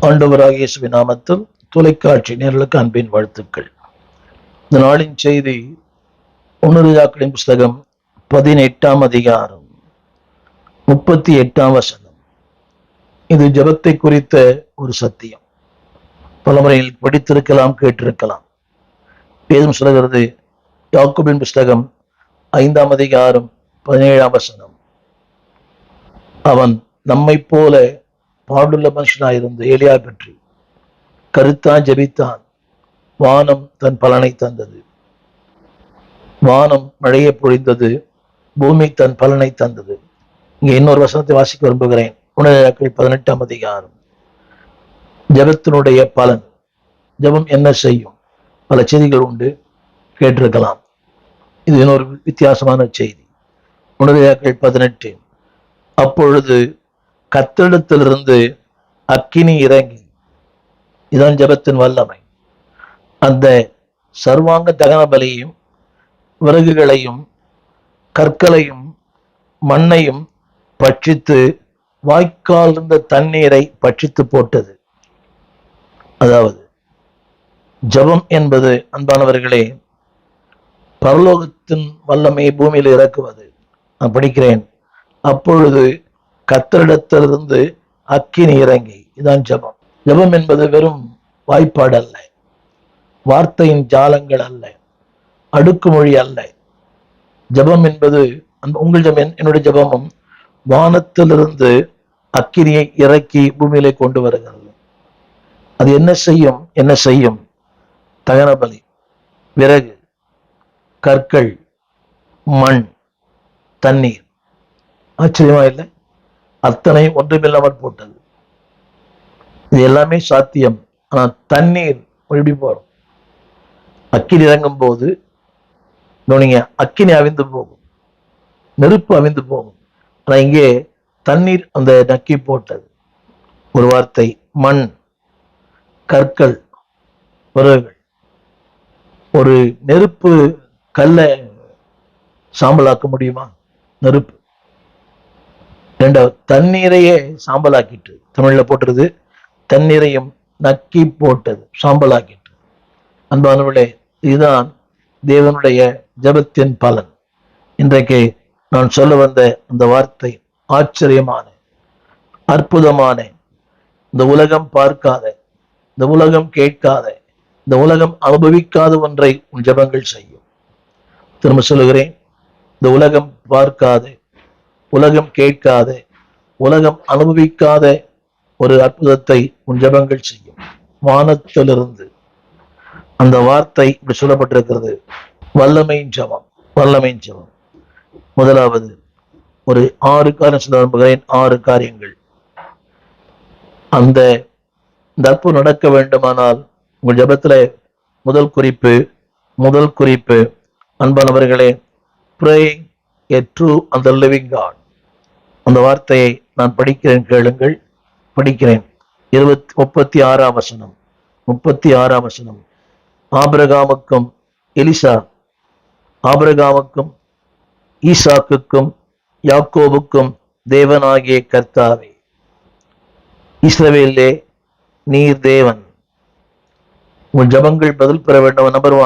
ஆண்டவராகிய இயேசுவின் நாமத்தில் தொலைக்காட்சி நேயர்களுக்கு அன்பின் வாழ்த்துக்கள். இந்த நாளின் செய்தி 1 யாக்கோபின் புஸ்தகம் 18ஆம் அதிகாரம் 38ஆம் வசனம். இது ஜெபத்தை குறித்த ஒரு சத்தியம். பலமுறையில் படித்திருக்கலாம், கேட்டிருக்கலாம். வேதம் சொல்கிறது, யாக்கோபின் புஸ்தகம் 5ஆம் அதிகாரம் 17ஆம் வசனம், அவன் நம்மை போல பாடுள்ள மனுஷனாயிருந்து ஏலியா பற்றி கருத்தான் ஜெபித்தான், வானம் தன் பலனை தந்தது. வானம் மழையை பொழிந்தது, பூமி தன் பலனை தந்தது. இங்கே இன்னொரு வசனத்தை வாசிக்க விரும்புகிறேன். 18ஆம் அதிகாரம். ஜெபத்தினுடைய பலன். ஜெபம் என்ன செய்யும்? பல செய்திகள் உண்டு, கேட்டிருக்கலாம். இது இன்னொரு வித்தியாசமான செய்தி. 18. அப்பொழுது கர்த்தரிடத்திலிருந்து அக்கினி இறங்கி, இதான் ஜெபத்தின் வல்லமை, அந்த சர்வாங்க தகன பலியையும் விறகுகளையும் கற்களையும் மண்ணையும் பட்சித்து வாய்க்கால் இருந்த தண்ணீரை பட்சித்து போட்டது. அதாவது ஜெபம் என்பது, அன்பானவர்களே, பரலோகத்தின் வல்லமையை பூமியில் இறக்குவது. நான் படிக்கிறேன், அப்பொழுது கர்த்தரிடத்திலிருந்து அக்கினி இறங்கி, இதான் ஜெபம். ஜெபம் என்பது வெறும் வாய்ப்பாடு அல்ல, வார்த்தையின் ஜாலங்கள் அல்ல, அடுக்குமொழி அல்ல. ஜெபம் என்பது உங்கள் ஜெபம், என்னுடைய ஜெபமும் வானத்திலிருந்து அக்கினியை இறக்கி பூமியிலே கொண்டு வருகிறது. அது என்ன செய்யும்? என்ன செய்யும்? தகன பலி, விறகு, கற்கள், மண், தண்ணீர். ஆச்சரியமா இல்லை? அத்தனை ஒன்றுமில்லாமல் போட்டது. இது எல்லாமே சாத்தியம். ஆனா தண்ணீர் எப்படி போடும்? அக்கினி இறங்கும் போது நீங்க அக்கினி அவிந்து போகும், நெருப்பு அவிந்து போகும். ஆனா இங்கே தண்ணீர் அந்த நக்கி போட்டது. ஒரு வார்த்தை, மண், கற்கள், விறகுகள். ஒரு நெருப்பு கல்லை சாம்பலாக்க முடியுமா? நெருப்பு. இரண்டாவது, தண்ணீரையே சாம்பலாக்கிட்டு, தமிழ்ல போட்டுருது, தண்ணீரையும் நக்கி போட்டது, சாம்பலாக்கிட்டு. அன்பானவர்களே, இதுதான் தேவனுடைய ஜெபத்தின் பலன். இன்றைக்கு நான் சொல்ல வந்த அந்த வார்த்தை ஆச்சரியமான, அற்புதமான, இந்த உலகம் பார்க்காத, இந்த உலகம் கேட்காத, இந்த உலகம் அனுபவிக்காத ஒன்றை உன் ஜெபங்கள் செய்யும். திரும்ப சொல்லுகிறேன், இந்த உலகம் பார்க்காத, உலகம் கேட்காத, உலகம் அனுபவிக்காத ஒரு அற்புதத்தை உன் ஜெபங்கள் செய்யும். வானத்திலிருந்து அந்த வார்த்தை இப்படி சொல்லப்பட்டிருக்கிறது, வல்லமையின் ஜெபம், வல்லமையின் ஜெபம். முதலாவது, ஒரு 6 காரியம் சொல்ல விரும்புகிறேன். 6 காரியங்கள். அந்த அற்புதம் நடக்க வேண்டுமானால் உங்கள் ஜெபத்துல முதல் குறிப்பு அன்பானவர்களே, praying a true and the living God. அந்த வார்த்தையை நான் படிக்கிறேன், கேளுங்கள். படிக்கிறேன். 36ஆம் வசனம். 36ஆம் வசனம். ஆபிரகாமுக்கும் ஆபிரகாமுக்கும் ஈசாக்குக்கும் யாக்கோபுக்கும் தேவனாகிய கர்த்தாவே, இஸ்ரவேலே நீர் தேவன். உங்கள் ஜபங்கள் பதில் பெற வேண்டும். நம்பர்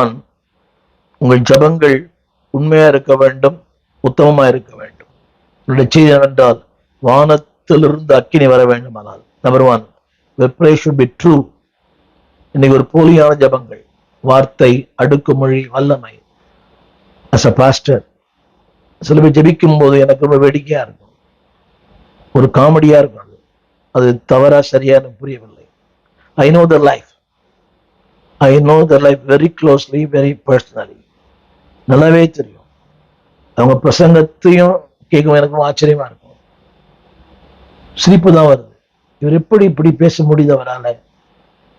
ஒன், உங்கள் ஜபங்கள் உண்மையா இருக்க வேண்டும், உத்தமமா இருக்க வேண்டும். உங்களுடைய செய்தி என்னென்றால், வானத்திலிருந்து அக்கினி வர வேண்டுமானால், number 1, the prayer should be true. இன்னைக்கு ஒரு போலியான ஜபங்கள், வார்த்தை, அடுக்குமொழி, வல்லமை. as a pastor, சில பேர் ஜபிக்கும் போது எனக்கு ரொம்ப வேடிக்கையா இருக்கும், ஒரு காமெடியா இருக்கும். அது தவறா சரியா எனக்கு புரியவில்லை. I know their life very closely, very personally. நல்லாவே தெரியும். அவங்க பிரசங்கத்தையும் கேட்கும், எனக்கும் ஆச்சரியமா இருக்கும். சிரிப்பு தான் வருது. இவர் எப்படி இப்படி பேச முடியுது? அவரால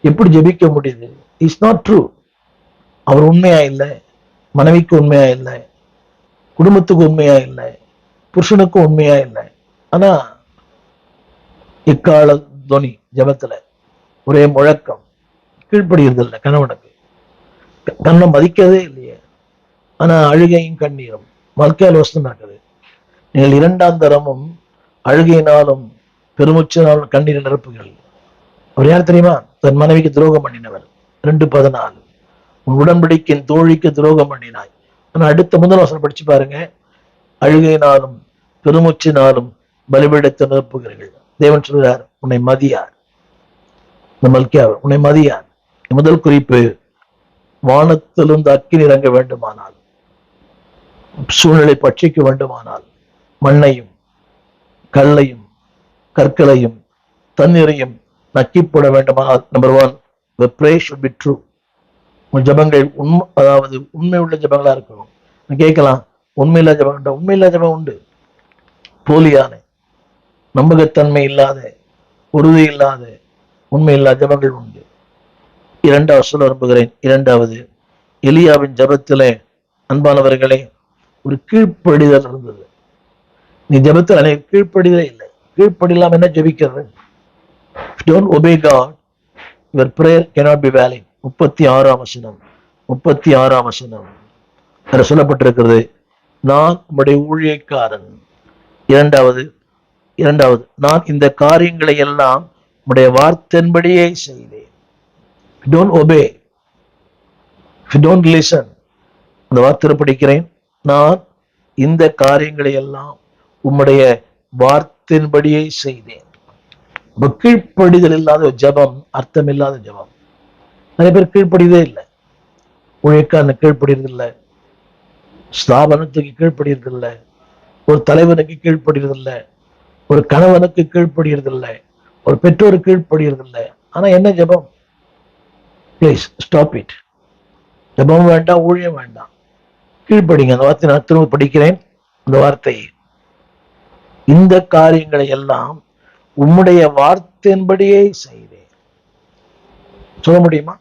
எப்படி ஜெபிக்க முடியுது? It's not true. அவர் உண்மையா இல்லை, மனைவிக்கு உண்மையா இல்லை, குடும்பத்துக்கு உண்மையா இல்லை, புருஷனுக்கும் உண்மையா இல்லை. ஆனா இக்கால துணி ஜெபத்துல ஒரே முழக்கம், கீழ்ப்படுகிறது இல்லை. கணவனுக்கு கண்ணை மதிக்கவே இல்லையே. ஆனா அழுகையும் கண்ணீரும் வாழ்க்கையால் வசம் நடக்குது. நீங்கள் 2ஆம் தரமும் அழுகையினாலும் பெருமூச்சினால் கண்ணீரை நிரப்புகள். அவர் யார் தெரியுமா? தன் மனைவிக்கு துரோகம் பண்ணினவர். 2:14. உன் உடன்படிக்கையின் தோழிக்கு துரோகம் பண்ணினாய். ஆனா அடுத்த முதல் வசனம் படிச்சு பாருங்க. அழுகையினாலும் பெருமூச்சினாலும் பலிபீடத்தை நிரப்புகிறீர்கள். தேவன் சொல்கிறார், உன்னை மதியார். இந்த மல்கியார் உன்னை மதியார். முதல் குறிப்பு, வானத்திலிருந்து அக்கினி இறங்க வேண்டுமானால், சூழ்நிலை பட்சிக்க வேண்டுமானால், மண்ணையும் கல்லையும் கற்களையும் தண்ணீரையும் நக்கி போட வேண்டுமானால், number 1, the prayer should be true. உன் ஜபங்கள் அதாவது உண்மை உள்ள ஜபங்களா இருக்கணும். கேட்கலாம், உண்மையில்லா ஜபம் உண்டா? உண்மையில்லா ஜபம் உண்டு. போலியான, நம்பகத்தன்மை இல்லாத, உறுதி இல்லாத, உண்மையில்லா ஜபங்கள் உண்டு. 2வது சொல்ல விரும்புகிறேன். 2வது, எலியாவின் ஜபத்திலே அன்பானவர்களே ஒரு கீழ்ப்படிதல் இருந்தது. நீ ஜபத்தில் அனைத்து கீழ்ப்படிதலே இல்லை. கீழ்ப்படியலாம் என்ன ஜபிக்கிறது? Don't obey God, your prayer cannot be valid. 36ஆம் வசனம். 36ஆம் வசனம் அதில் சொல்லப்பட்டிருக்கிறது, நான் உம்முடைய ஊழியக்காரன். இரண்டாவது, நான் இந்த காரியங்களை எல்லாம் உம்முடைய வார்த்தையின்படியே செய்தேன். Don't obey, if you don't listen, அந்த வார்த்தை படிக்கிறேன், நான் இந்த காரியங்களை எல்லாம் உம்முடைய வார்த்தையின்படியே செய்தேன். கீழ்ப்படிதல் இல்லாத ஜபம் அர்த்தம் இல்லாத ஜபம். நிறைய பேர் கீழ்ப்படியதே இல்லை. ஊழியக்காரனுக்கு கீழ்ப்படியறதில்லை, ஸ்தாபனத்துக்கு கீழ்ப்படியறதில்லை, ஒரு தலைவனுக்கு கீழ்ப்படியறதில்லை, ஒரு கணவனுக்கு கீழ்ப்படியறதில்லை, ஒரு பெற்றோருக்கு கீழ்ப்படியறதில்லை. ஆனா என்ன ஜபம்? Please stop it. ஜபம் வேண்டாம், ஊழியம் வேண்டாம், கீழ்ப்படிங்க. அந்த வார்த்தை நான் திரும்ப படிக்கிறேன். அந்த வார்த்தையை, இந்த காரியங்களை எல்லாம் உம்முடைய வார்த்தையின்படியே செய்தேன். சொல்ல முடியுமா?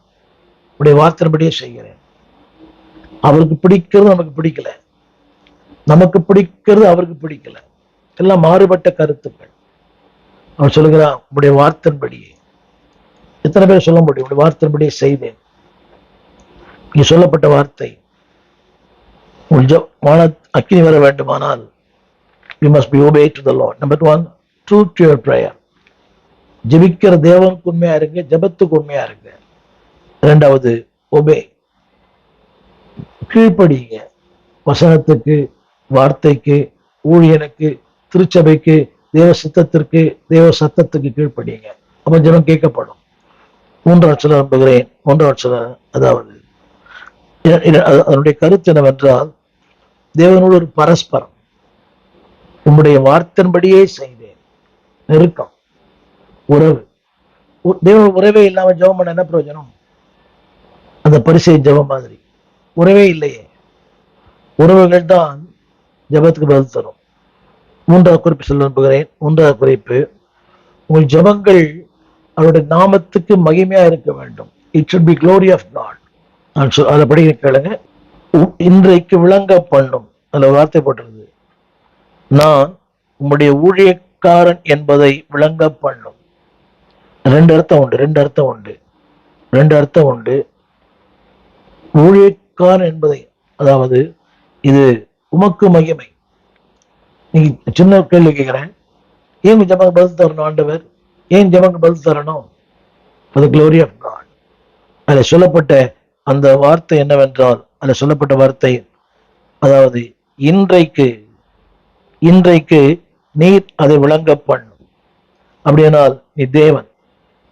உடைய வார்த்தையின்படியே செய்கிறேன். அவருக்கு பிடிக்கிறது நமக்கு பிடிக்கல, நமக்கு பிடிக்கிறது அவருக்கு பிடிக்கல, எல்லாம் மாறுபட்ட கருத்துக்கள். அவன் சொல்லுகிறான், உடைய வார்த்தையின்படியே. எத்தனை பேர் சொல்ல முடியும்? உடைய வார்த்தையின்படியே செய்தேன். இங்க சொல்லப்பட்ட வார்த்தை, அக்கினி வர வேண்டுமானால் you must be obeyed to the Lord. Number 1, true to your prayer. ஜெபிக்கிற தேவனுக்கு உண்மையா இருங்க, ஜபத்துக்கு உண்மையா இருங்க. 2வது, obey, கீழ்ப்படிங்க. வசனத்துக்கு, வார்த்தைக்கு, ஊழியனுக்கு, திருச்சபைக்கு, தேவ சித்தத்திற்கு, தேவ சத்தத்துக்கு கீழ்ப்படிங்க. அப்ப ஜனம் கேட்கப்படும். 3வது சொல்ல நம்புகிறேன். 3வது சொல்ல, அதாவது அதனுடைய கருத்து என்னவென்றால், தேவனோடு ஒரு பரஸ்பரம், உம்முடைய வார்த்தையின்படியே செய்தேன். நெருக்கம், உறவு. தேவ உறவே இல்லாம ஜெபம் பண்ண என்ன பிரயோஜனம்? அந்த பரிசை ஜெபம் மாதிரி உறவே இல்லையே. உறவுகள் தான் ஜெபத்துக்கு பதில் தரும். 3வது குறிப்பு சொல்ல நம்புகிறேன். 3வது குறிப்பு, உங்கள் ஜெபங்கள் அவருடைய நாமத்துக்கு மகிமையா இருக்க வேண்டும். It should be glory of God. அதை படிக்க கேளுங்க. இன்றைக்கு விளங்க பண்ணும், அதுல வார்த்தை போட்டிருந்தது, நான் உம்முடைய ஊழியக்காரன் என்பதை விளங்க பண்ணும். 2 அர்த்தம் உண்டு. ஊழியக்காரன் என்பதை, அதாவது இது உமக்கு மகிமை. நீங்க சின்ன கேள்வி கேட்கிறேன், ஏன் ஜெபம் பதில் தரணும் ஆண்டவர்? ஏன் ஜெபம் பதில் தரணும்? அது glory of God. அதில் சொல்லப்பட்ட அந்த வார்த்தை என்னவென்றால், அதில் சொல்லப்பட்ட வார்த்தை, அதாவது இன்றைக்கு நீர் அதை விளங்க பண்ணும். அப்படியானால் நீ தேவன்,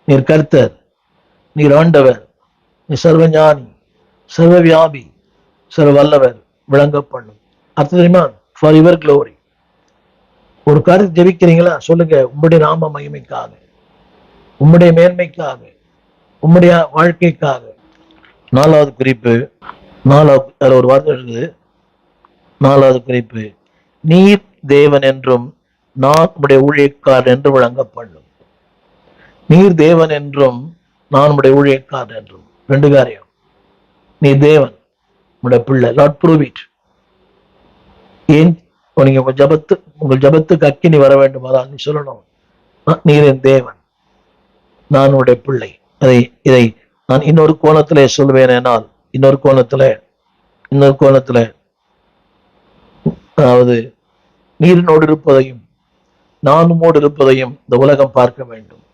நீர் கர்த்தர், நீர் ஆண்டவர், நீ சர்வஞானி, சர்வ வியாபி, சர்வ வல்லவர், விளங்க பண்ணும். அர்த்தம் தெரியுமா? For your glory. ஒரு காரியத்தை ஜெபிக்கிறீங்களா? சொல்லுங்க, உம்முடைய நாம மகிமைக்காக, உம்முடைய மேன்மைக்காக, உம்முடைய வாழ்க்கைக்காக. 4வது குறிப்பு, 4வது ஒரு வார்த்தை இருக்குது. 4வது குறிப்பு, நீர் தேவன் என்றும் நான் உடைய ஊழியக்காரன் என்று விளங்க பண்ணும். நீர் தேவன் என்றும் நான் உடைய ஊழியக்காரன் என்றும். 2 காரியம். நீ தேவன், உடைய பிள்ளை. Lord prove it. ஏன் நீங்க உங்கள் ஜபத்துக்கு அக்கினி வர வேண்டும், அதான் நீ சொல்லணும், நீர் என் தேவன், நான் உடைய பிள்ளை. இதை நான் இன்னொரு கோணத்திலே சொல்வேன். என்னால் இன்னொரு கோணத்துல, அதாவது நீரினோடு இருப்பதையும் நான் உம்மோடு இருப்பதையும் இந்த உலகம் பார்க்க வேண்டும்.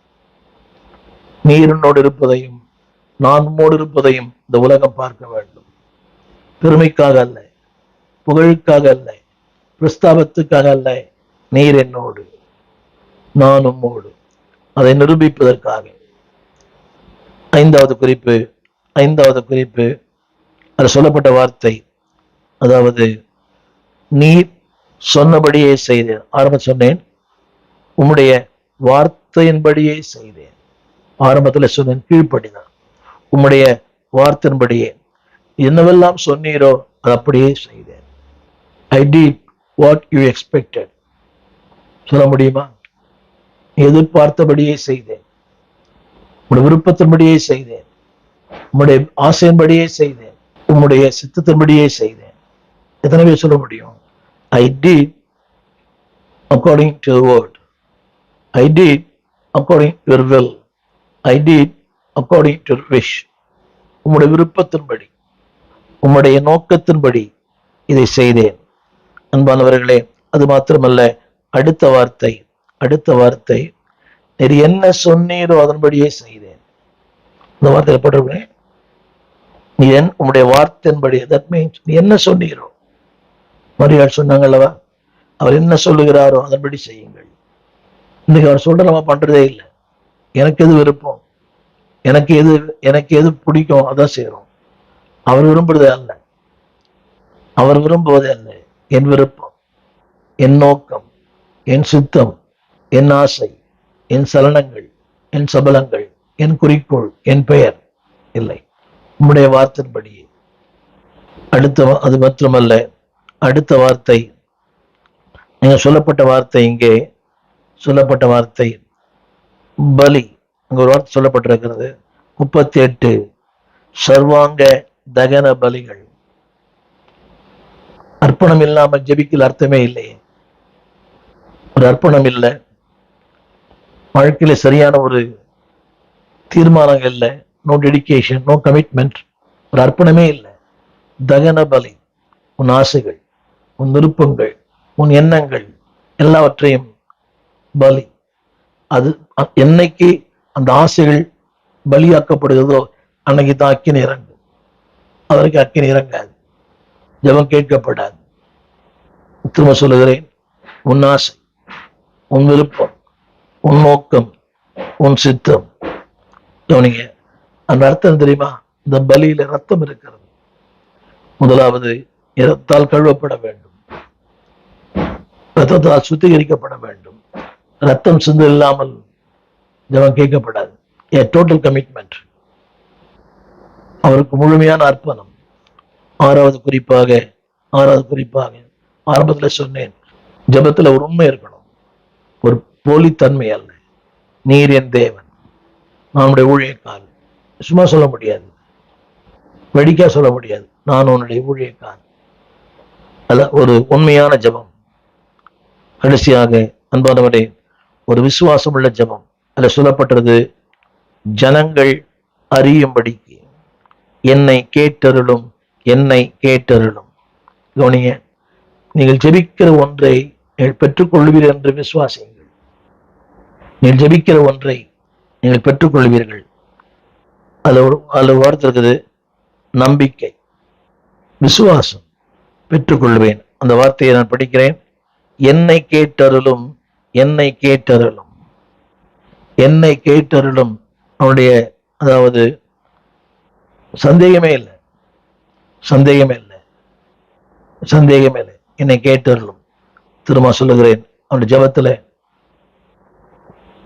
நீர் என்னோடு இருப்பதையும் நான் உம்மோடு இருப்பதையும் இந்த உலகம் பார்க்க வேண்டும். பெருமைக்காக அல்ல, புகழுக்காக அல்ல, பிரஸ்தாபத்துக்காக அல்ல, நீர் என்னோடு நான் உம்மோடு, அதை நிரூபிப்பதற்காக. ஐந்தாவது குறிப்பு அது சொல்லப்பட்ட வார்த்தை, அதாவது நீர் சொன்னபடியே செய்தேன். ஆரம்ப சொன்னேன், உம்முடைய வார்த்தையின்படியே செய்தேன். ஆரம்பத்தில் சொன்னேன் கீழ்ப்படிதான். உம்முடைய வார்த்தையின்படியே என்னவெல்லாம் சொன்னீரோ அது அப்படியே செய்தேன். I did what you expected. சொல்ல முடியுமா? எதிர்பார்த்தபடியே செய்தேன், உங்களுடைய விருப்பத்தின்படியே செய்தேன், உங்களுடைய ஆசையின்படியே செய்தேன், உங்களுடைய சித்தத்தின்படியே செய்தேன். எத்தனை பேர் சொல்ல முடியும்? I did according to the word. I did according to your will. I did according to your wish. உம்முடைய விருப்பத்தின்படி, உம்முடைய நோக்கத்தின்படி இதை செய்தேன். அன்பானவர்களே, அது மாத்திரமல்ல, அடுத்த வார்த்தை, நீர் என்ன சொன்னீரோ அதன்படியே செய்தேன். இந்த வார்த்தையில போட்டிருக்கிறேன், நீ உம்முடைய வார்த்தையின்படி. தட் மீன்ஸ் நீ என்ன சொன்னீரோ. மரியாள் சொன்னாங்க அல்லவா, அவர் என்ன சொல்லுகிறாரோ அதன்படி செய்யுங்கள். இன்னைக்கு அவர் சொல்ற நம்ம பண்றதே இல்லை. எனக்கு எது விருப்பம், எனக்கு எது பிடிக்கும் அதான் செய்யறோம். அவர் விரும்புறதே அல்ல, என் விருப்பம், என் நோக்கம், என் சித்தம், என் ஆசை, என் சலனங்கள், என் சபலங்கள், என் குறிக்கோள், என் பெயர் இல்லை, உம்முடைய வார்த்தையின்படியே. அது மாத்திரமல்ல, அடுத்த வார்த்தை, நீங்க சொல்லப்பட்ட வார்த்தை, இங்கே சொல்லப்பட்ட வார்த்தை பலி. அங்க ஒரு வார்த்தை சொல்லப்பட்டிருக்கிறது, 38 சர்வாங்க தகன பலிகள். அர்ப்பணம் இல்லாமல் ஜெபிக்கல அர்த்தமே இல்லையே. ஒரு அர்ப்பணம் இல்லை, வாழ்க்கையில சரியான ஒரு தீர்மானங்கள் இல்லை, நோ டெடிகேஷன், நோ கமிட்மெண்ட், ஒரு அர்ப்பணமே இல்லை. தகன பலி, உன் ஆசைகள், உன் விருப்பங்கள், உன் எண்ணங்கள் எல்லாவற்றையும் பலி. அது என்னைக்கு அந்த ஆசைகள் பலியாக்கப்படுகிறதோ அன்னைக்கு தான் அக்கினி இறங்கும். அதற்கு அக்கினி இறங்காது, ஜெபம் கேட்கப்படாது. திரும்ப சொல்லுகிறேன், உன் ஆசை, உன் விருப்பம், உன் நோக்கம், உன் சித்தம். கவனிங்க, அந்த அர்த்தம் தெரியுமா? இந்த பலியில ரத்தம் இருக்கிறது. முதலாவது இரத்தால் கழுவப்பட வேண்டும், ரத்தத்தால் சுத்திகரிக்கப்பட வேண்டும். ரத்தம் சிந்து இல்லாமல் ஜெபம் கேட்கப்படாது. ஏ டோட்டல் கமிட்மெண்ட், அவருக்கு முழுமையான அர்ப்பணம். ஆறாவது குறிப்பாக ஆரம்பத்தில் சொன்னேன், ஜெபத்துல ஒரு உண்மை இருக்கணும், ஒரு போலித்தன்மை அல்ல. நீர் என் தேவன், நம்முடைய ஊழியக்காரன். சும்மா சொல்ல முடியாது, வெடிக்கா சொல்ல முடியாது, நான் உன்னுடைய ஊழியக்காரன். அல்ல, ஒரு உண்மையான ஜெபம். கடைசியாக அன்பானவரே, ஒரு விசுவாசம் உள்ள ஜெபம். அதில் சொல்லப்பட்டது, ஜனங்கள் அறியும்படிக்கு என்னை கேட்டருளும், என்னை கேட்டருளும். கவனிங்க, நீங்கள் ஜெபிக்கிற ஒன்றை நீங்கள் பெற்றுக்கொள்வீர்கள் என்று விசுவாசியுங்கள். நீங்கள் ஜெபிக்கிற ஒன்றை நீங்கள் பெற்றுக்கொள்வீர்கள். அதில் வார்த்தை இருக்குது, நம்பிக்கை, விசுவாசம், பெற்றுக்கொள்வேன். அந்த வார்த்தையை நான் படிக்கிறேன். என்னை கேட்டருளும், என்னை கேட்டருளும், என்னை கேட்டருளும். அவனுடைய, அதாவது சந்தேகமே இல்லை, என்னை கேட்டருளும். திரும்ப சொல்லுகிறேன், அவனுடைய ஜெபத்துல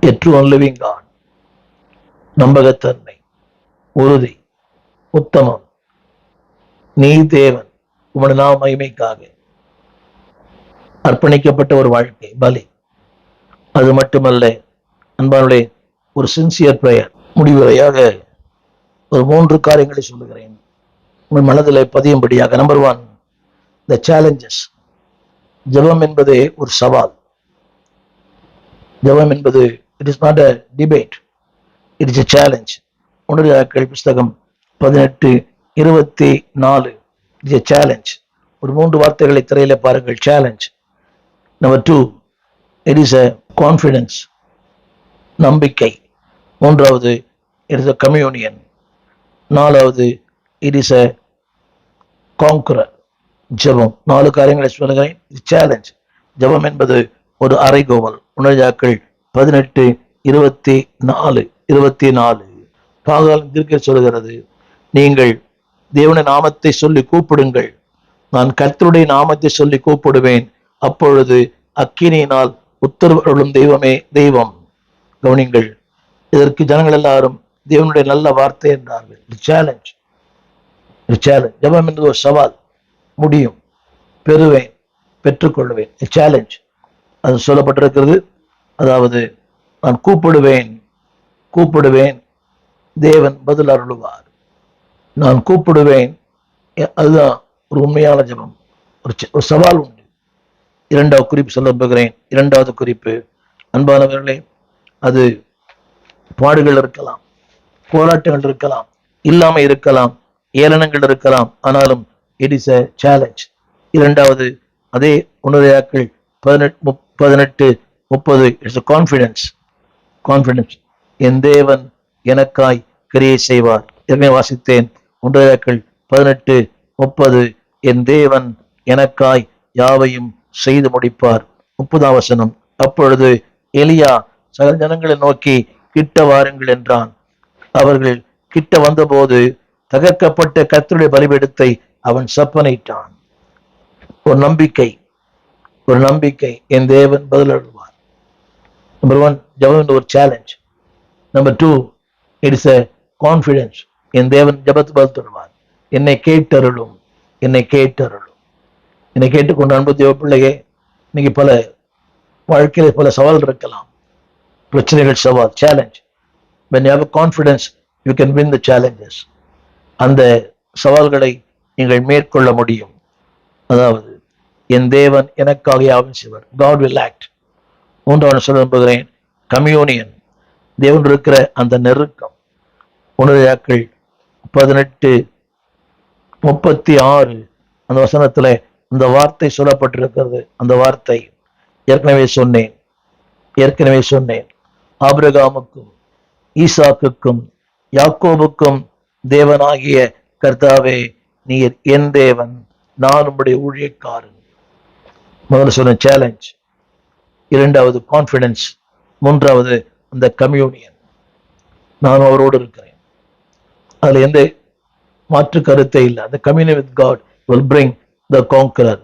a true and living God, நம்பகத்தன்மை, உறுதி, உத்தமம், நீ தேவன், உமது நாம மகிமைக்காக அர்ப்பணிக்கப்பட்ட ஒரு வாழ்க்கை, பலி. அது மட்டுமல்ல அன்பானுடைய, ஒரு சின்சியர் பிரேயர். முடிவுரையாக ஒரு 3 காரியங்களை சொல்லுகிறேன், உங்கள் மனதில் பதியும்படியாக. Number 1, the challenges. ஜெபம் என்பதே ஒரு சவால். ஜெபம் என்பது, it is not a debate, it is a challenge. உணர்வாக்கள் புஸ்தகம் 18:24. It is a challenge. ஒரு 3 வார்த்தைகளை திரையில பாருங்கள், challenge. Number 2, it is a confidence, நம்பிக்கை. மூன்றாவது, இட் இஸ் a கம்யூனியன். நாலாவது, இட் இஸ் a கான்குரர், ஜெபம். 4 காரியங்களை சொல்லுகிறேன். சேலஞ்ச். ஜெபம் என்பது ஒரு அறைகோவல். உணர்ச்சாக்கள் 18, 24, 24. பாகால் தீர்க்க சொல்கிறது, நீங்கள் தேவனுடைய நாமத்தை சொல்லி கூப்பிடுங்கள், நான் கர்த்தருடைய நாமத்தை சொல்லி கூப்பிடுவேன், அப்பொழுது அக்கினியினால் உத்தரவருளும் தெய்வமே தெய்வம். கவனிங்கள், இதற்கு ஜனங்கள் எல்லாரும் தேவனுடைய நல்ல வார்த்தை என்றார்கள். சேலஞ்ச். சேலஞ்ச். ஜெபம் என்பது ஒரு சவால். முடியும், பெறுவேன், பெற்றுக்கொள்வேன். சேலஞ்ச். அது சொல்லப்பட்டிருக்கிறது. அதாவது, நான் கூப்பிடுவேன், கூப்பிடுவேன், தேவன் பதில் அருளுவார். நான் கூப்பிடுவேன். அதுதான் ஒரு உண்மையான ஜெபம். ஒரு சவால் உண்டு. இரண்டாவது குறிப்பு சொல்ல போகிறேன். இரண்டாவது குறிப்பு, அன்பானவர்களே, அது பாடுகள் இருக்கலாம், போராட்டங்கள் இருக்கலாம், இல்லாம இருக்கலாம், ஏளனங்கள் இருக்கலாம், ஆனாலும் இட் இஸ் a சேலஞ்ச். இரண்டாவது, அதே உணர்வாக்கள் 18, 30, இட்ஸ் a கான்ஃபிடன்ஸ். கான்ஃபிடன்ஸ். என் தேவன் எனக்காய் கிரியை செய்வார். ஏற்கனவே வாசித்தேன். உணர்வாக்கள் 18, 30. என் தேவன் எனக்காய் யாவையும் செய்து முடிப்பார். 30ஆம் வசனம். அப்பொழுது எலியா சகல ஜனங்களை நோக்கி, கிட்ட வாருங்கள் என்றான். அவர்கள் கிட்ட வந்தபோது தகர்க்கப்பட்ட கர்த்தருடைய பலிபீடத்தை அவன் செப்பனிட்டான். ஒரு நம்பிக்கை, ஒரு நம்பிக்கை. என் தேவன் பதில் அருள்வார். நம்பர் 1, ஜெபம் ஒரு challenge. Number 2, it is a confidence. என் தேவன் ஜெபத்து பதில் தருவார். என்னை கேட்டருளும், என்னை கேட்டருளும். என்னை கேட்டுக்கொண்டு அன்பு தேவ பிள்ளையே, இன்னைக்கு பல வாழ்க்கையில பல சவால் இருக்கலாம். பிரச்சனைகள் சவால், challenge. when you have a confidence, you can win the challenges. அந்த சவால்களை நீங்கள் மேற்கொள்ள முடியும். அதாவது, என் தேவன் எனக்காக யாவும் செய்வார். God will act. மூன்றாவது சொல்ல நம்புகிறேன், கம்யூனியன். தேவன் இருக்கிற அந்த நெருக்கம். உணர்வாக்கள் 18, 36 அந்த வசனத்துல அந்த வார்த்தை சொல்லப்பட்டிருக்கிறது. அந்த வார்த்தை ஏற்கனவே சொன்னேன். ஆபிரகாமுக்கும் ஈசாக்குக்கும் யாக்கோபுக்கும் தேவனாகிய கர்த்தாவே, நீர் என் தேவன், நான் உம்முடைய ஊழியக்காரன். முதல்ல சொன்ன சேலஞ்ச். இரண்டாவது கான்ஃபிடன்ஸ். மூன்றாவது அந்த கம்யூனியன். நான் அவரோடு இருக்கிறேன். அதுல எந்த மாற்று கருத்தை இல்லை. அந்த communion with God will bring the conqueror.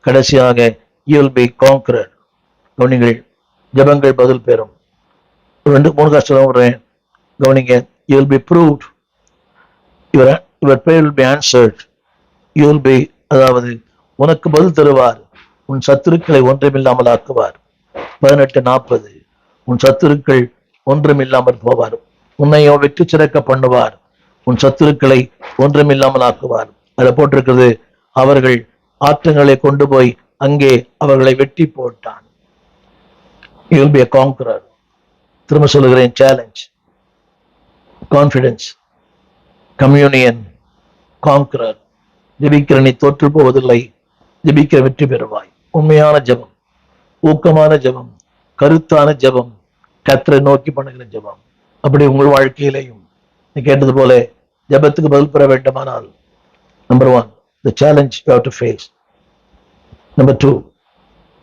கடைசியாக you will be conqueror. கவனிங்கள், ஜெபங்கள் பதில் பெறும். 2, 3 கஷ்டம் கவனிங்க. You will be proved. Your prayer will be answered. You will be, அதாவது உனக்கு பதில் தருவார். உன் சத்துருக்களை ஒன்றுமில்லாமல் ஆக்குவார். 18, 40. உன் சத்துருக்கள் ஒன்றுமில்லாமல் போவார். உன்னையோ வெற்றி சிறக்க பண்ணுவார். உன் சத்துருக்களை ஒன்றுமில்லாமல் ஆக்குவார். அதில் போட்டிருக்கிறது, அவர்கள் ஆற்றங்களை கொண்டு போய் அங்கே அவர்களை வெட்டி போட்டான். You will be a conqueror. திரும்ப சொல்லுகிறேன், சேலஞ்ச், கான்ஃபிடன்ஸ், கம்யூனியன், கான்கரர். ஜெபிக்கிற நீ தோற்று போவதில்லை, ஜெபிக்கிற வெற்றி பெறுவாய். உண்மையான ஜெபம், ஊக்கமான ஜெபம், கருத்தான ஜெபம், கர்த்தரை நோக்கி பண்ணுகிற ஜெபம். அப்படி உங்கள் வாழ்க்கையிலையும் நீ கேட்டது போல ஜெபத்துக்கு பதில் பெற வேண்டுமானால், number 1, the challenge you have to face. Number 2,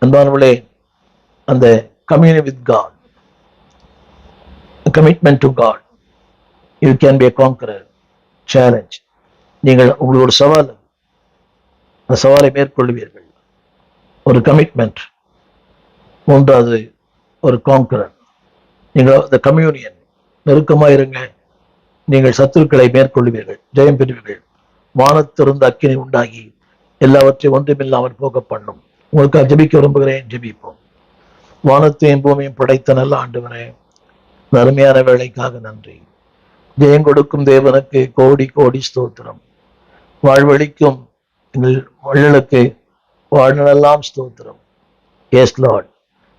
அன்பானவர்களே, அந்த communion with God, a commitment to God. You can be a conqueror. Challenge. நீங்கள் உங்களோட சவால், அந்த சவாலை மேற்கொள்வீர்கள். ஒரு கமிட்மெண்ட். மூன்றாவது ஒரு கான்கரர். நீங்கள் அந்த கம்யூனியன், நெருக்கமாக இருங்க. நீங்கள் சத்துருக்களை மேற்கொள்வீர்கள், ஜெயம் பெறுவீர்கள். வானத்திலிருந்து அக்கினி உண்டாகி எல்லாவற்றையும் ஒன்றுமில்லாமல் போக பண்ணும். உங்களுக்கு ஜெபிக்க விரும்புகிறேன், ஜெபிப்போம். வானத்தையும் பூமியும் படைத்த நல்ல ஆண்டவரே, அருமையான வேலைக்காக நன்றி. ஜெயம் கொடுக்கும் தேவனுக்கு கோடி கோடி ஸ்தோத்திரம். வாழ்வழிக்கும் எங்கள் வள்ளலுக்கு வாழ்நாளெல்லாம் ஸ்தோத்திரம். Yes Lord.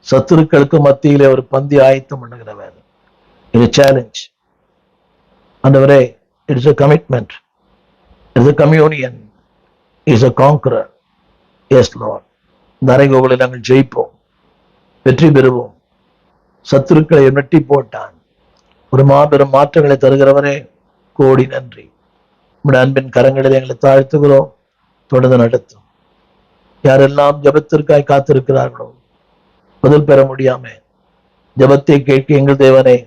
சத்துருக்களுக்கு மத்தியிலே ஒரு பந்தி ஆயத்தம் பண்ணுகிறவர். இது சேலஞ்ச் ஆண்டவரே. It's a commitment. It's a communion. It's a conqueror. Yes Lord. இந்த அறைகோவலை நாங்கள் ஜெயிப்போம். வெற்றி பெறுவோம். சத்துருக்களை வெட்டி போட்டான். ஒரு மாபெரும் மாற்றங்களை தருகிறவரே, கோடி நன்றி. உடைய அன்பின் கரங்களில் எங்களை தாழ்த்துகிறோம். தொடர்ந்து நடத்தும். யாரெல்லாம் ஜபத்திற்காய் காத்திருக்கிறார்களோ, பதில் பெற முடியாம ஜபத்தை கேட்க எங்கள் தேவனே,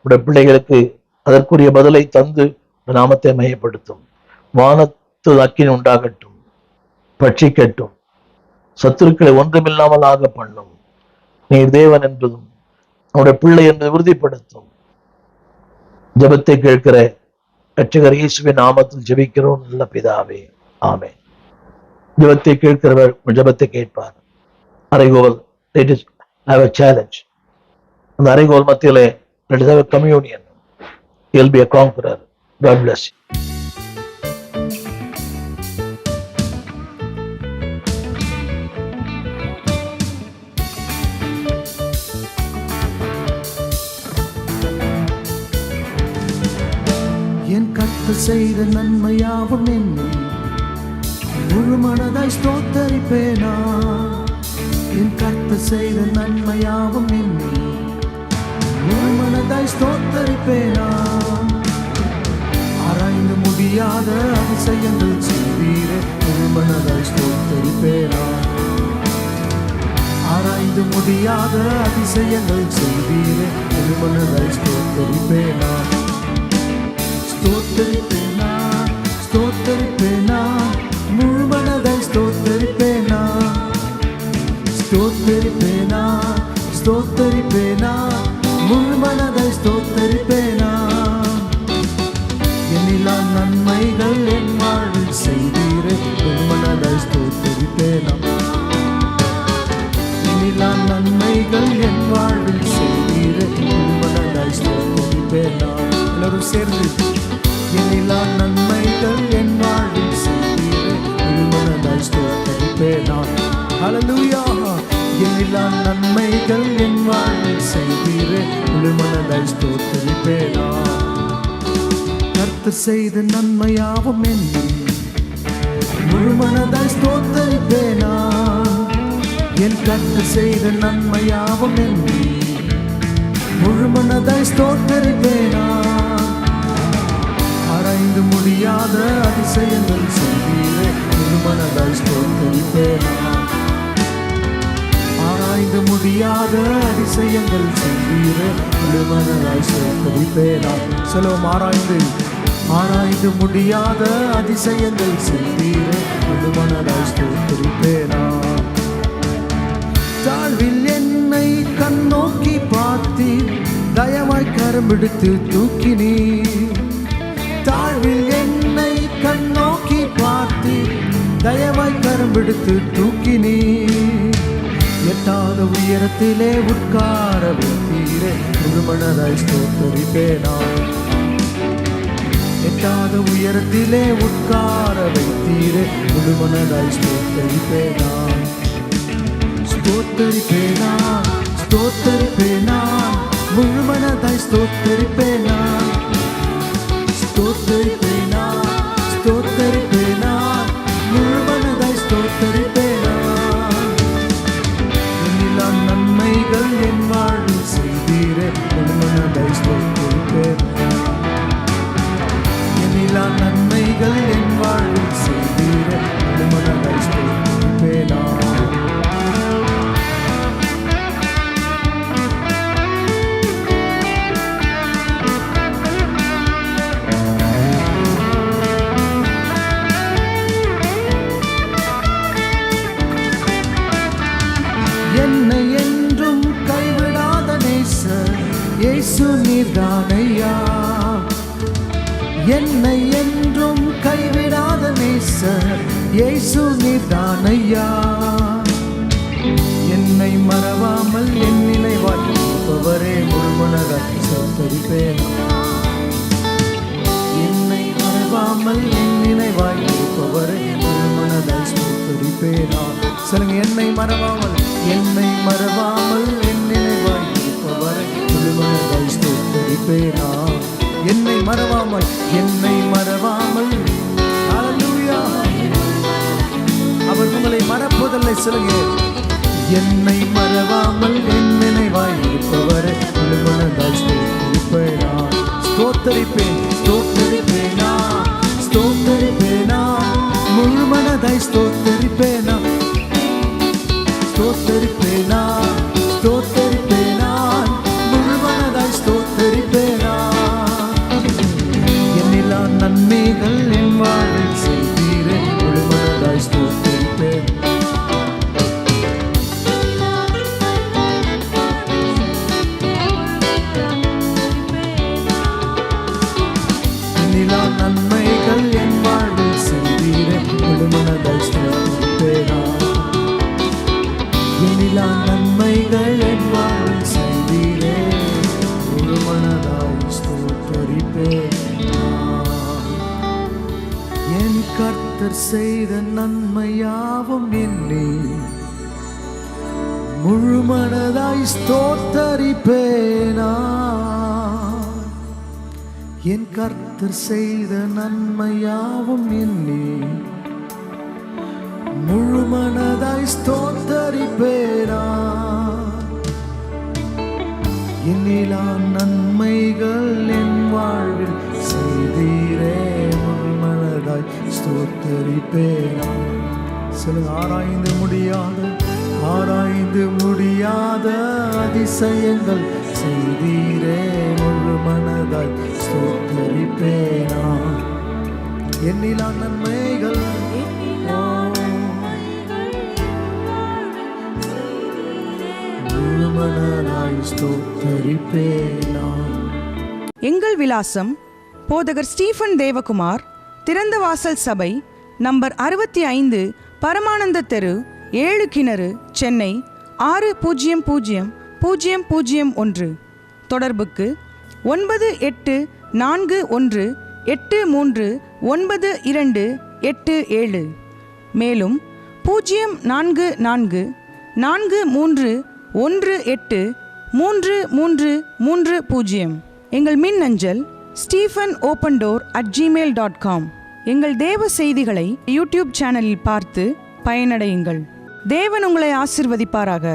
உடைய பிள்ளைகளுக்கு அதற்குரிய பதிலை தந்து நாமத்தை மையப்படுத்தும். வானத்து அக்கினி உண்டாகட்டும், பட்சிக்கட்டும், சத்துருக்களை ஒன்றுமில்லாமல் ஆக பண்ணும். நீர் தேவன் என்பதும் அவருடைய பிள்ளை என்பதை உறுதிப்படுத்தும். ஜபத்தை கேட்கிற இரட்சகர் இயேசுவின் நாமத்தில் ஜெபிக்கிறோம் நல்ல பிதாவே, ஆமென். ஜபத்தை கேட்கிறவர் ஜபத்தை கேட்பார். அறைகோல், let us have a challenge. அந்த அறைகோல் மத்தியிலே let us have a communion. You'll be a conqueror. God bless you. என் கர்த்தர் செய்த நன்மையாவும் என்னை முழு மனதாய் ஸ்தோத்தரிப்பேனா. என் கர்த்தர் செய்த நன்மையாவும் என்னை முழு மனதாய் ஸ்தோத்தரிப்பேனா. ஆராய்ந்து முடியாத அதிசயங்கள் செய்வீரே, முழு மனதாய் ஸ்தோத்தரிப்பேனா. ஆராய்ந்து முடியாத அதிசயங்கள் செய்வீரே, முழு மனதாய் ஸ்தோத்தரிப்பேனா. ஸ்தோத்தரிப்பேனா, ஸ்தோத்தரிப்பேனா, முழு மனதாய் ஸ்தோத்தரிப்பேனா. ஸ்தோத்தரிப்பேனா, ஸ்தோத்தரிப்பேனா, முழு மனதாய் ஸ்தோத்தரிப்பேனா. எண்ணிலா நன்மைகள் என் வாழ்வில் செய்தீரே, முழு மனதாய் ஸ்தோத்தரிப்பேனா. எண்ணிலா நன்மைகள் என் வாழ்வில் செய்தீரே, முழு மனதாய் ஸ்தோத்தரிப்பேனா. எல்லாரும் சேர்ந்து எண்ணிலா நன்மைகள் என் வாழ்வில் செய்தீரே, முழு மனதாய் ஸ்தோத்தரிப்பேனா. ஹல்லேலூயா. எண்ணிலா நன்மைகள் என் வாழ்வில் செய்தீரே, முழு மனதாய் ஸ்தோத்தரிப்பேனா. கர்த்தர் செய்த நன்மையாவும் என்னை முழு மனதாய் ஸ்தோத்தரிப்பேனா. என் கர்த்தர் செய்த நன்மையாவும் என்னை முழு மனதாய் ஸ்தோத்தரிப்பேனா. ஆராய்ந்து முடியாத அதிசயங்கள் செய்வீரே, முழு மனதாய் ஸ்தோத்தரிப்பேனா. ஆராய்ந்து முடியாத அதிசயங்கள் செய்வீரே, முழு மனதாய் ஸ்தோத்தரிப்பேனா. சொல்லுவோம், ஆராய்ந்து முடியாத அதிசயங்கள் செய்வீரே, முழு மனதாய் ஸ்தோத்தரிப்பேனா. தாழ்வில் என்னை கண்ணோக்கி பார்த்தீர், தயவாய் கரமெடுத்து தூக்கினீர். தாழ்வில் என்னை கண்ணோக்கி பார்த்தீர், தயவாய் கரமெடுத்து தூக்கினீர். எட்டாத உயரத்திலே உட்கார வைத்தீரே, முழு மனதாய் ஸ்தோத்தரிப்பேனா. எட்டாத உயரத்திலே உட்கார வைத்தீரே, முழு மனதாய் ஸ்தோத்தரிப்பேனா. ஸ்தோத்தரிப்பேனா, ஸ்தோத்தரிப்பேனா, முழு மனதாய் ஸ்தோத்தரிப்பேனா. ஸ்தோத்தரிப்பேனா, ஸ்தோத்தரிப்பேனா, முழு மனதாய் ஸ்தோத்தரிப்பேனா. எண்ணிலா நன்மைகள் என் வாழ்வில் செய்தீரே, முழு மனதாய் ஸ்தோத்தரிப்பேனா. எண்ணிலா நன்மைகள் என் வாழ்வில் செய்தீரே, முழு மனதாய் ஸ்தோத்தரிப்பேனா. என்னை என்றும் கைவிடாத நேசர் இயேசு நீர்தானையா. என்னை என்றும் கைவிடாத நேசர் இயேசு நீர்தானையா. என்னை மறவாமல் என் நினைவாய் இருப்பவரே, முழு மனதாய் ஸ்தோத்தரிப்பேனா. என்னை மறவாமல் என் நினைவாய் இருப்பவரே, முழு மனதாய் ஸ்தோத்தரிப்பேனா. சொல்லுங்க, என்னை மறவாமல் என் நினைவாய் இருப்பவரை முழு மனதாய் ஸ்தோத்தரிப்பேனா. என்னை மறவாமல் ஹல்லேலூயா. அவர் உங்களை மறப்பதில்லை. சொல்லுங்க, என்னை மறவாமல் என் நினைவாய் இருப்பவரை முழு மனதாய் ஸ்தோத்தரிப்பேனா. ஸ்தோத்தரிப்பேன் ஸ்தோத்தரிப்பேனா ஸ்தோத்தரிப்பேனா முழு மனதாய் ஸ்தோத்தரிப்பேனா. ஸ்தோத்தரிப்பேனா ஸ்தோத்தரிப்பேனா முழு மனதாய் ஸ்தோத்தரிப்பேனா. என்னிலா நன்மைகள் என் வாழ்வில் செய்தீரே முழு மனதாய் ஸ்தோத்தரிப்பேன். என்னிலா நன்மைகள் என் வாழ்வில் செய்தீரே முழு மனதாய் ஸ்தோத்தரிப்பேனா. என்னிலா நன்மைகள் என் வாழ்வில் செய்தீரே முழு மனதாய் ஸ்தோத்தரிப்பேனா. என் கர்த்தர் செய்த நன்மையாவும் எண்ணி முழு மனதாய் ஸ்தோத்தரிப்பேனா. என் கர்த்தர் செய்த நன்மையாவும் எண்ணி முழு மனதாய் ஸ்தோத்தரிப்பேனா. என்னிலா நன்மைகள் என் வாழ்வில் செய்தீரே முழு மனதாய் ஸ்தோத்தரிப்பேனா. சொல்லுங்க, ஆராய்ந்து முடியாத அதிசயங்கள் செய்தீரே முழு மனதாய் ஸ்தோத்தரிப்பேனா. என்னிலா நன்மைகள் முழு மனதாய் ஸ்தோத்தரிப்பேனா. எங்கள் விலாசம் போதகர் ஸ்டீஃபன் தேவகுமார், திறந்த வாசல் சபை, நம்பர் 65, பரமானந்த தெரு, 7 கிணறு, சென்னை 600001. தொடர்புக்கு 9841839287. மேலும் 044-4318-3330. எங்கள் மின்னஞ்சல் stephen.opendoor@gmail.com. எங்கள் தேவ செய்திகளை யூடியூப் சேனலில் பார்த்து பயனடையுங்கள். தேவன் உங்களை ஆசிர்வதிப்பாராக.